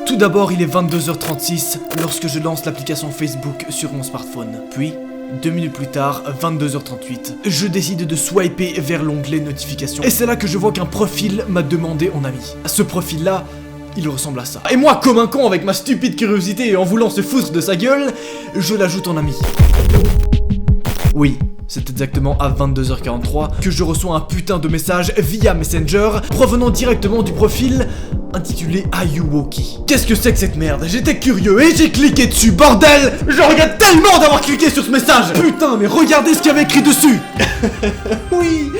Tout d'abord, il est 22h36 lorsque je lance l'application Facebook sur mon smartphone. Puis, 2 minutes plus tard, 22h38, je décide de swiper vers l'onglet notification. Et c'est là que je vois qu'un profil m'a demandé en ami. Ce profil-là, il ressemble à ça. Et moi, comme un con avec ma stupide curiosité et en voulant se foutre de sa gueule, je l'ajoute en ami. Oui, c'est exactement à 22h43 que je reçois un putain de message via Messenger provenant directement du profil intitulé Ayuwoki. Qu'est-ce que c'est que cette merde? J'étais curieux et j'ai cliqué dessus, bordel! Je regrette tellement d'avoir cliqué sur ce message! Putain, mais regardez ce qu'il y avait écrit dessus! Oui,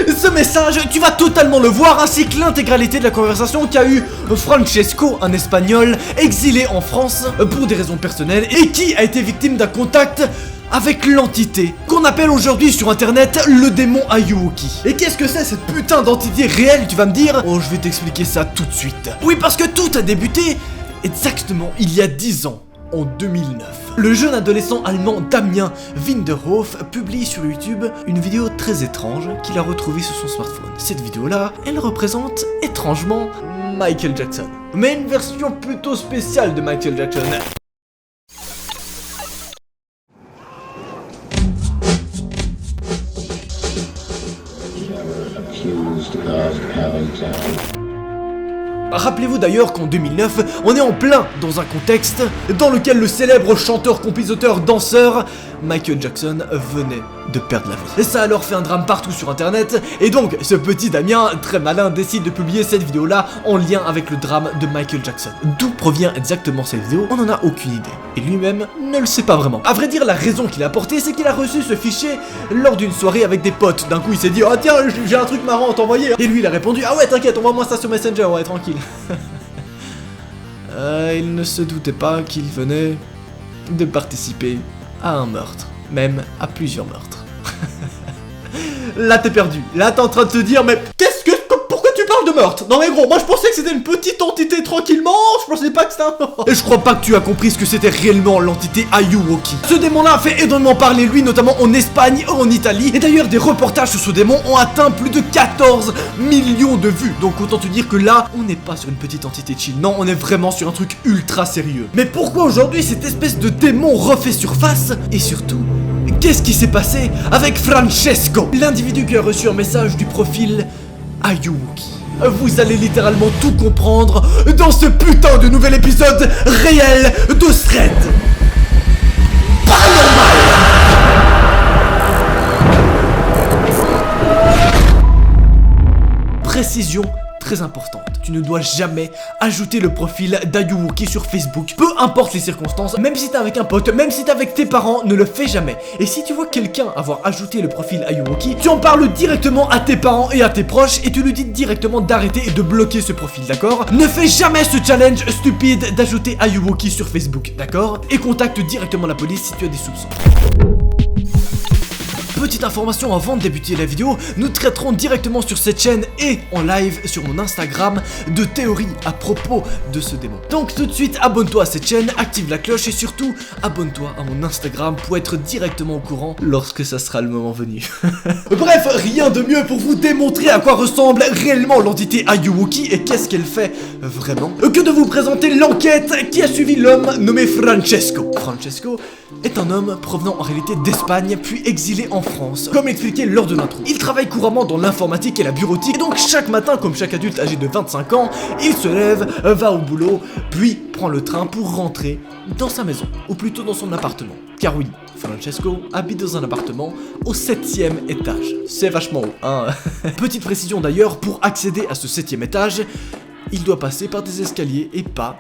ce message, tu vas totalement le voir, ainsi que l'intégralité de la conversation qu'a eu Francesco, un espagnol, exilé en France pour des raisons personnelles et qui a été victime d'un contact avec l'entité qu'on appelle aujourd'hui sur internet le démon Ayuwoki. Et qu'est-ce que c'est cette putain d'entité réelle, tu vas me dire? Oh, je vais t'expliquer ça tout de suite. Oui, parce que tout a débuté exactement il y a 10 ans, en 2009. Le jeune adolescent allemand Damien Winderhof publie sur YouTube une vidéo très étrange qu'il a retrouvée sur son smartphone. Cette vidéo-là, elle représente étrangement Michael Jackson. Mais une version plutôt spéciale de Michael Jackson. Rappelez-vous d'ailleurs qu'en 2009, on est en plein dans un contexte dans lequel le célèbre chanteur, compositeur, danseur Michael Jackson venait de perdre la vie. Et ça a alors fait un drame partout sur internet, et donc ce petit Damien, très malin, décide de publier cette vidéo-là en lien avec le drame de Michael Jackson. D'où provient exactement cette vidéo, on n'en a aucune idée, et lui-même ne le sait pas vraiment. À vrai dire, la raison qu'il a apportée, c'est qu'il a reçu ce fichier lors d'une soirée avec des potes. D'un coup, il s'est dit « Ah tiens, j'ai un truc marrant à t'envoyer !» Et lui, il a répondu « Ah ouais, t'inquiète, envoie-moi ça sur Messenger, ouais, tranquille. » Il ne se doutait pas qu'il venait de participer à un meurtre, même à plusieurs meurtres. Là t'es perdu, là t'es en train de te dire mais pourquoi tu parles de meurtre? Non mais gros, moi je pensais que c'était une petite entité tranquillement, je pensais pas que c'était un... Et je crois pas que tu as compris ce que c'était réellement l'entité Ayuwoki. Ce démon là a fait énormément parler lui, notamment en Espagne et en Italie, et d'ailleurs des reportages sur ce démon ont atteint plus de 14 millions de vues. Donc autant te dire que là, on n'est pas sur une petite entité chill, non, on est vraiment sur un truc ultra sérieux. Mais pourquoi aujourd'hui cette espèce de démon refait surface? Et surtout, qu'est-ce qui s'est passé avec Francesco, l'individu qui a reçu un message du profil Ayuwoki? Vous allez littéralement tout comprendre dans ce putain de nouvel épisode réel de Thread Paranormal. Précision très importante, tu ne dois jamais ajouter le profil d'Ayuwoki sur Facebook, peu importe les circonstances, même si t'es avec un pote, même si t'es avec tes parents, ne le fais jamais. Et si tu vois quelqu'un avoir ajouté le profil Ayuwoki, tu en parles directement à tes parents et à tes proches et tu lui dis directement d'arrêter et de bloquer ce profil, d'accord? Ne fais jamais ce challenge stupide d'ajouter Ayuwoki sur Facebook, d'accord? Et contacte directement la police si tu as des soupçons. Petite information avant de débuter la vidéo, nous traiterons directement sur cette chaîne et en live sur mon Instagram de théories à propos de ce démon. Donc tout de suite, abonne-toi à cette chaîne, active la cloche et surtout, abonne-toi à mon Instagram pour être directement au courant lorsque ça sera le moment venu. Bref, rien de mieux pour vous démontrer à quoi ressemble réellement l'entité Ayuwoki et qu'est-ce qu'elle fait vraiment, que de vous présenter l'enquête qui a suivi l'homme nommé Francesco. Francesco est un homme provenant en réalité d'Espagne puis exilé en France, comme expliqué lors de l'intro. Il travaille couramment dans l'informatique et la bureautique, et donc chaque matin, comme chaque adulte âgé de 25 ans, il se lève, va au boulot, puis prend le train pour rentrer dans sa maison, ou plutôt dans son appartement. Car oui, Francesco habite dans un appartement au 7e étage. C'est vachement haut, hein. Petite précision d'ailleurs, pour accéder à ce 7e étage, il doit passer par des escaliers et pas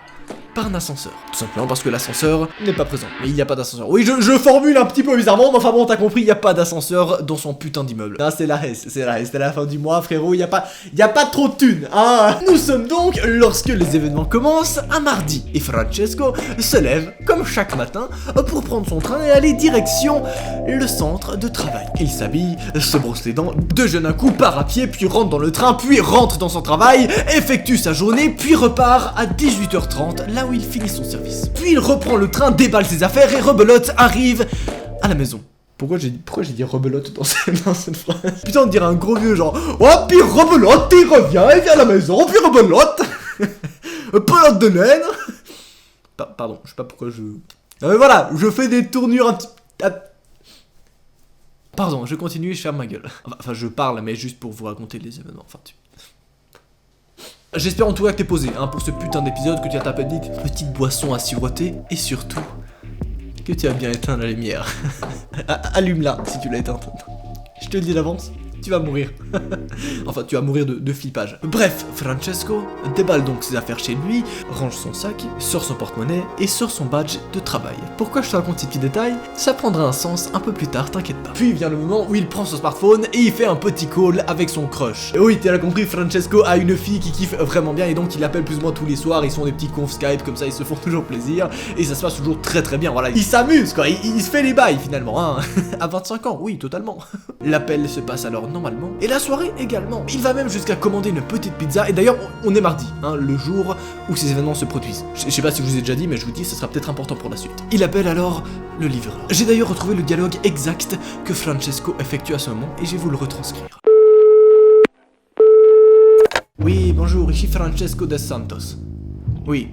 par un ascenseur. Tout simplement parce que l'ascenseur n'est pas présent. Mais il n'y a pas d'ascenseur. Oui, je formule un petit peu bizarrement, mais enfin bon, t'as compris, il n'y a pas d'ascenseur dans son putain d'immeuble. Ah, c'est la haisse, c'est la fin du mois, frérot, il n'y a pas trop de thunes, hein. Nous sommes donc, lorsque les événements commencent, un mardi. Et Francesco se lève, comme chaque matin, pour prendre son train et aller direction le centre de travail. Il s'habille, se brosse les dents, déjeune un coup, part à pied, puis rentre dans le train, puis rentre dans son travail, effectue sa journée, puis repart à 18h30, là où il finit son service. Puis il reprend le train, déballe ses affaires et rebelote arrive à la maison. Pourquoi j'ai dit rebelote dans cette phrase? Putain, on dirait un gros vieux genre. Oh, puis rebelote, il revient, il vient à la maison, puis rebelote. Pelote de laine. Pardon, je sais pas pourquoi je... Non mais voilà, je fais des tournures un petit... Pardon, je continue et je ferme ma gueule. Enfin, je parle, mais juste pour vous raconter les événements. Enfin, J'espère en tout cas que t'es posé, hein, pour ce putain d'épisode, que tu as ta petite boisson à siroter, et surtout, que tu as bien éteint la lumière. Allume-la si tu l'as éteinte. Je te le dis d'avance. Tu vas mourir. Enfin, tu vas mourir de flippage. Bref, Francesco déballe donc ses affaires chez lui, range son sac, sort son porte-monnaie et sort son badge de travail. Pourquoi je te raconte ces petits détails? Ça prendra un sens un peu plus tard, t'inquiète pas. Puis vient le moment où il prend son smartphone et il fait un petit call avec son crush. Et oui, t'as compris, Francesco a une fille qui kiffe vraiment bien et donc il l'appelle plus ou moins tous les soirs. Ils sont des petits confs Skype comme ça, ils se font toujours plaisir et ça se passe toujours très bien. Voilà, il s'amuse quoi, il se fait les bails finalement, hein. À 25 ans, oui, totalement. L'appel se passe alors normalement, et la soirée également. Il va même jusqu'à commander une petite pizza, et d'ailleurs on est mardi, hein, le jour où ces événements se produisent. Je sais pas si je vous ai déjà dit, mais je vous dis, ce sera peut-être important pour la suite. Il appelle alors le livreur. J'ai d'ailleurs retrouvé le dialogue exact que Francesco effectue à ce moment, et je vais vous le retranscrire. Oui, bonjour, ici Francesco dos Santos. Oui,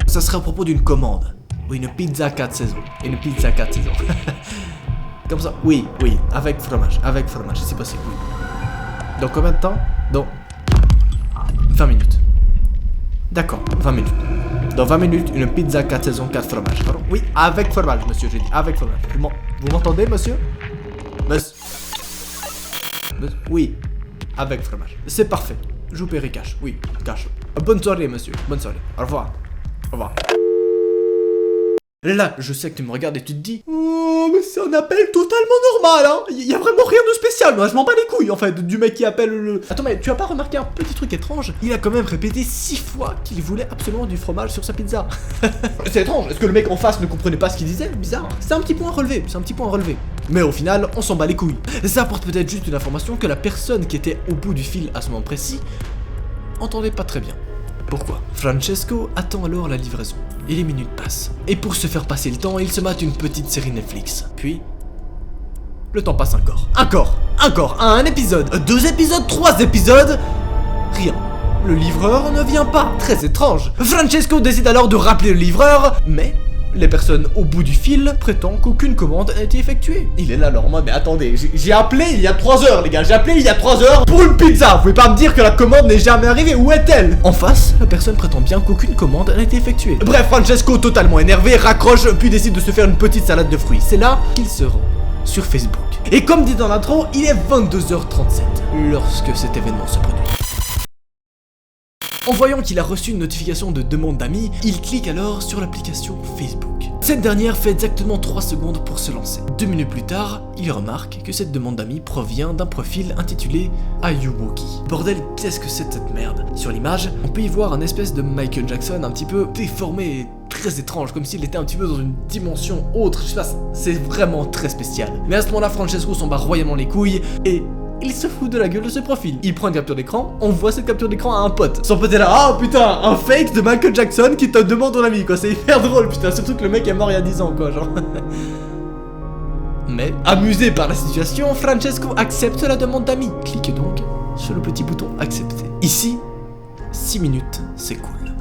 ça sera à propos d'une commande. Oui, une pizza 4 saisons. Une pizza 4 saisons. Comme ça, oui, avec fromage, c'est possible, oui. Dans combien de temps? Dans 20 minutes. D'accord, 20 minutes. Dans 20 minutes, une pizza 4 saisons, 4 fromages. Pardon? Oui, avec fromage, monsieur, j'ai dit, avec fromage. Vous m'entendez, monsieur? Oui, avec fromage. C'est parfait. Je vous paierai cash, oui, cash. Bonne soirée, monsieur, bonne soirée. Au revoir. Au revoir. Là, je sais que tu me regardes et tu te dis, oh, mais c'est un appel totalement normal, hein. Y a vraiment rien de spécial, moi je m'en bats les couilles en fait du mec qui appelle le... Attends, mais tu as pas remarqué un petit truc étrange? Il a quand même répété 6 fois qu'il voulait absolument du fromage sur sa pizza. C'est étrange, est-ce que le mec en face ne comprenait pas ce qu'il disait? Bizarre. C'est un petit point à relever, Mais au final, on s'en bat les couilles. Ça apporte peut-être juste une information que la personne qui était au bout du fil à ce moment précis entendait pas très bien. Pourquoi? Francesco attend alors la livraison, et les minutes passent. Et pour se faire passer le temps, il se mate une petite série Netflix. Puis, le temps passe encore, un épisode, 2 épisodes, 3 épisodes, rien. Le livreur ne vient pas, très étrange. Francesco décide alors de rappeler le livreur, mais... les personnes au bout du fil prétendent qu'aucune commande n'a été effectuée. Il est là alors en mode, mais attendez, j'ai appelé il y a 3 heures les gars, j'ai appelé il y a 3 heures pour une pizza. Vous pouvez pas me dire que la commande n'est jamais arrivée, où est-elle? En face, la personne prétend bien qu'aucune commande n'a été effectuée. Bref, Francesco, totalement énervé, raccroche puis décide de se faire une petite salade de fruits. C'est là qu'il se rend sur Facebook. Et comme dit dans l'intro, il est 22h37 lorsque cet événement se produit. En voyant qu'il a reçu une notification de demande d'amis, il clique alors sur l'application Facebook. Cette dernière fait exactement 3 secondes pour se lancer. 2 minutes plus tard, il remarque que cette demande d'amis provient d'un profil intitulé Ayuwoki. Bordel, qu'est-ce que c'est cette merde? Sur l'image, on peut y voir un espèce de Michael Jackson un petit peu déformé et très étrange, comme s'il était un petit peu dans une dimension autre, je sais pas, c'est vraiment très spécial. Mais à ce moment-là, Francesco s'en bat royalement les couilles et... il se fout de la gueule de ce profil. Il prend une capture d'écran, on voit cette capture d'écran à un pote. Son pote est là, ah putain, un fake de Michael Jackson qui te demande ton ami quoi, c'est hyper drôle putain, surtout que le mec est mort il y a 10 ans quoi, genre. Mais, amusé par la situation, Francesco accepte la demande d'amis. Clique donc sur le petit bouton accepter. Ici, 6 minutes s'écoulent.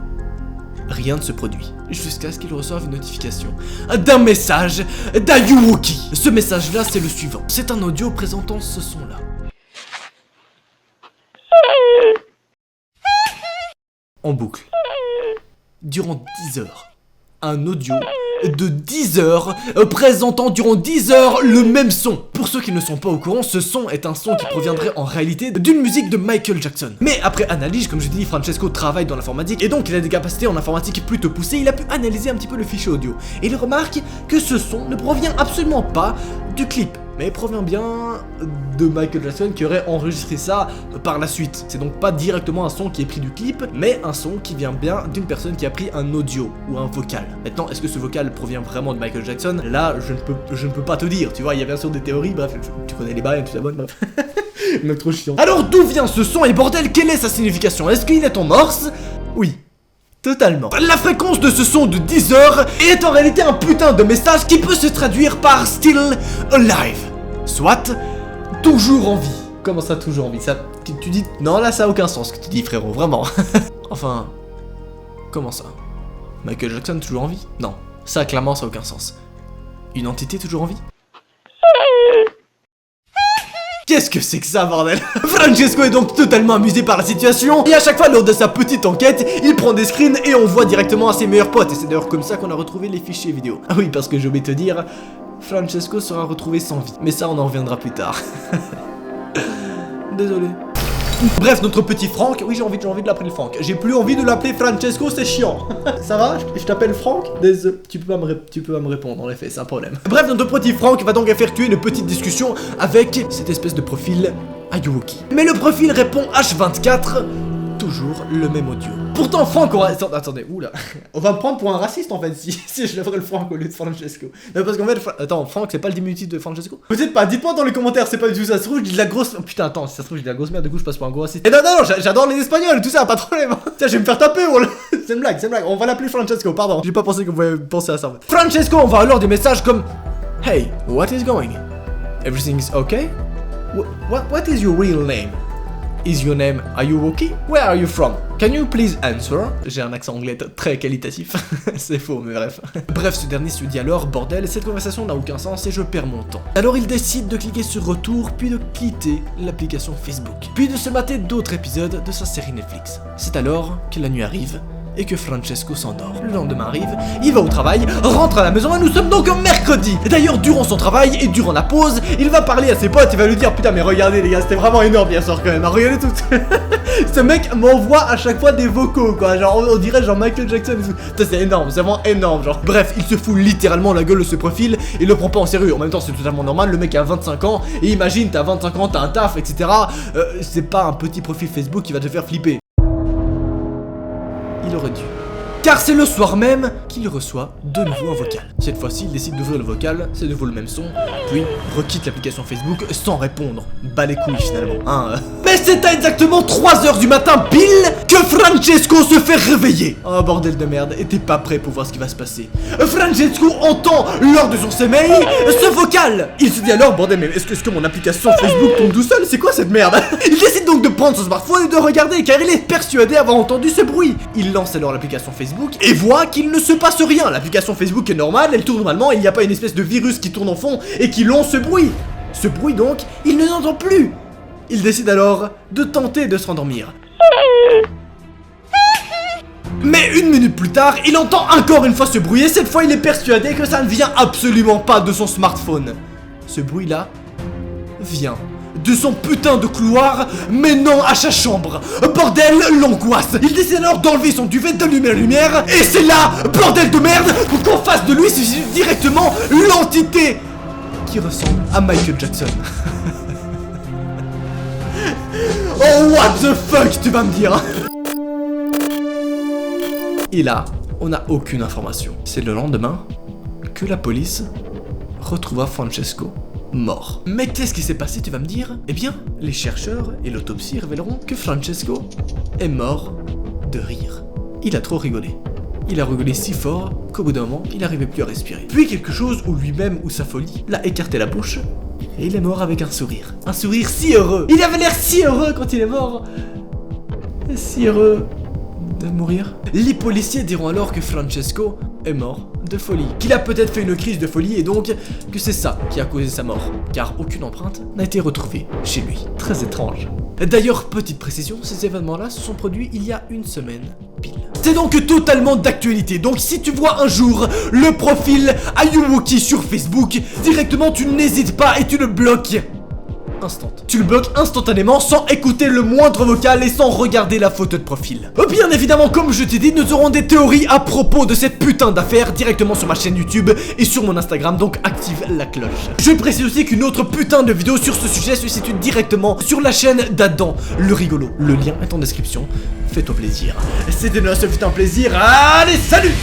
Rien ne se produit, jusqu'à ce qu'il reçoive une notification d'un message d'Ayuwoki. Ce message-là, c'est le suivant. C'est un audio présentant ce son-là. En boucle. Durant 10 heures. Un audio de 10 heures présentant durant 10 heures le même son. Pour ceux qui ne sont pas au courant, ce son est un son qui proviendrait en réalité d'une musique de Michael Jackson. Mais après analyse, comme je l'ai dit, Francesco travaille dans l'informatique et donc il a des capacités en informatique plutôt poussées. Il a pu analyser un petit peu le fichier audio et il remarque que ce son ne provient absolument pas du clip, mais provient bien de Michael Jackson qui aurait enregistré ça par la suite. C'est donc pas directement un son qui est pris du clip, mais un son qui vient bien d'une personne qui a pris un audio ou un vocal. Maintenant, est-ce que ce vocal provient vraiment de Michael Jackson? Là, je ne peux pas te dire, tu vois, il y a bien sûr des théories, bref, tu connais les bails, tu t'abonnes, bref. Mec trop chiant. Alors d'où vient ce son et bordel, quelle est sa signification? Est-ce qu'il est en morse? Oui. Totalement. La fréquence de ce son de 10 heures est en réalité un putain de message qui peut se traduire par still alive. Soit, toujours en vie. Comment ça, toujours en vie? Ça, tu dis... Non, là, ça a aucun sens ce que tu dis, frérot, vraiment. Enfin... Comment ça? Michael Jackson toujours en vie? Non, ça clairement ça n'a aucun sens. Une entité toujours en vie? Qu'est-ce que c'est que ça, bordel? Francesco est donc totalement amusé par la situation, et à chaque fois lors de sa petite enquête, il prend des screens et on voit directement à ses meilleurs potes. Et c'est d'ailleurs comme ça qu'on a retrouvé les fichiers vidéo. Ah oui, parce que j'ai oublié de te dire, Francesco sera retrouvé sans vie. Mais ça, on en reviendra plus tard. Désolé. Bref, notre petit Franck, oui j'ai envie de l'appeler Franck. J'ai plus envie de l'appeler Francesco, c'est chiant. Ça va? Je t'appelle Franck? Désolé, tu peux pas me répondre en effet, c'est un problème. Bref, notre petit Franck va donc effectuer une petite discussion avec cette espèce de profil Ayuwoki. Mais le profil répond H24, toujours le même audio. Pourtant Franck aura... Attendez, oula. On va me prendre pour un raciste en fait si je lèverais le Franck au lieu de Francesco. Non parce qu'en fait... Attends, Franck c'est pas le diminutif de Francesco? Peut-être pas, dites-moi dans les commentaires, c'est pas du tout ça. Ça se trouve je dis de la grosse... Oh, putain attends, si ça se trouve je dis de la grosse merde, du coup je passe pour un gros raciste. Et non, j'adore les espagnols, tout ça, pas de problème. Tiens, je vais me faire taper, voilà. C'est une blague, on va l'appeler Francesco, pardon. J'ai pas pensé qu'on pouvait penser à ça. Francesco, on va alors des messages comme... Hey, what is going? Everything's okay? What is your real name? Is your name Ayuwoki? Where are you from? Can you please answer? J'ai un accent anglais très qualitatif. C'est faux, mais bref. Bref, ce dernier se dit alors, bordel, cette conversation n'a aucun sens et je perds mon temps. Alors il décide de cliquer sur retour, puis de quitter l'application Facebook. Puis de se mater d'autres épisodes de sa série Netflix. C'est alors que la nuit arrive et que Francesco s'endort. Le lendemain arrive, il va au travail, rentre à la maison et nous sommes donc mercredi. Et d'ailleurs, durant son travail et durant la pause, il va parler à ses potes, il va lui dire putain mais regardez les gars, c'était vraiment énorme bien sûr quand même, regardez tout. Ce mec m'envoie à chaque fois des vocaux quoi, genre on dirait genre Michael Jackson et tout. Putain c'est énorme, c'est vraiment énorme genre. Bref, il se fout littéralement la gueule de ce profil, il le prend pas en sérieux, en même temps c'est totalement normal, le mec a 25 ans, et imagine t'as 25 ans, t'as un taf, etc. C'est pas un petit profil Facebook qui va te faire flipper. Il aurait dû. Car c'est le soir même qu'il reçoit de nouveau un vocal. Cette fois-ci, il décide d'ouvrir le vocal, c'est de nouveau le même son, puis requitte l'application Facebook sans répondre. Bas les couilles finalement, hein. Mais c'est à exactement 3h du matin pile que Francesco se fait réveiller. Oh bordel de merde, et t'es pas prêt pour voir ce qui va se passer. Francesco entend lors de son sommeil ce vocal. Il se dit alors, bordel mais est-ce que mon application Facebook tombe tout seul? C'est quoi cette merde? Il décide donc de prendre son smartphone et de regarder car il est persuadé avoir entendu ce bruit. Il lance alors l'application Facebook et voit qu'il ne se passe rien. L'application Facebook est normale, elle tourne normalement, il n'y a pas une espèce de virus qui tourne en fond et qui lance ce bruit. Ce bruit donc, il ne l'entend plus. Il décide alors de tenter de se rendormir. Mais une minute plus tard, il entend encore une fois ce bruit et cette fois il est persuadé que ça ne vient absolument pas de son smartphone. Ce bruit-là vient de son putain de couloir, mais non à sa chambre. Bordel, l'angoisse. Il décide alors d'enlever son duvet, d'allumer la lumière, et c'est là, bordel de merde, qu'en face de lui se situe directement l'entité qui ressemble à Michael Jackson. Oh what the fuck, tu vas me dire. Et là, on n'a aucune information. C'est le lendemain que la police retrouva Francesco mort. Mais qu'est-ce qui s'est passé, tu vas me dire? Eh bien, les chercheurs et l'autopsie révéleront que Francesco est mort de rire. Il a trop rigolé. Il a rigolé si fort qu'au bout d'un moment, il n'arrivait plus à respirer. Puis quelque chose où lui-même ou sa folie l'a écarté la bouche et il est mort avec un sourire. Un sourire si heureux. Il avait l'air si heureux quand il est mort. Si heureux de mourir. Les policiers diront alors que Francesco est mort de folie, qu'il a peut-être fait une crise de folie et donc que c'est ça qui a causé sa mort, car aucune empreinte n'a été retrouvée chez lui. Très étrange. D'ailleurs, petite précision, ces événements-là se sont produits il y a une semaine pile. C'est donc totalement d'actualité, donc si tu vois un jour le profil Ayuwoki sur Facebook, directement tu n'hésites pas et tu le bloques. Tu le bloques instantanément sans écouter le moindre vocal et sans regarder la photo de profil. Bien évidemment, comme je t'ai dit, nous aurons des théories à propos de cette putain d'affaire directement sur ma chaîne YouTube et sur mon Instagram, donc active la cloche. Je précise aussi qu'une autre putain de vidéo sur ce sujet se situe directement sur la chaîne d'Adam, le rigolo. Le lien est en description. Fais-toi plaisir. C'était notre putain plaisir. Allez, salut!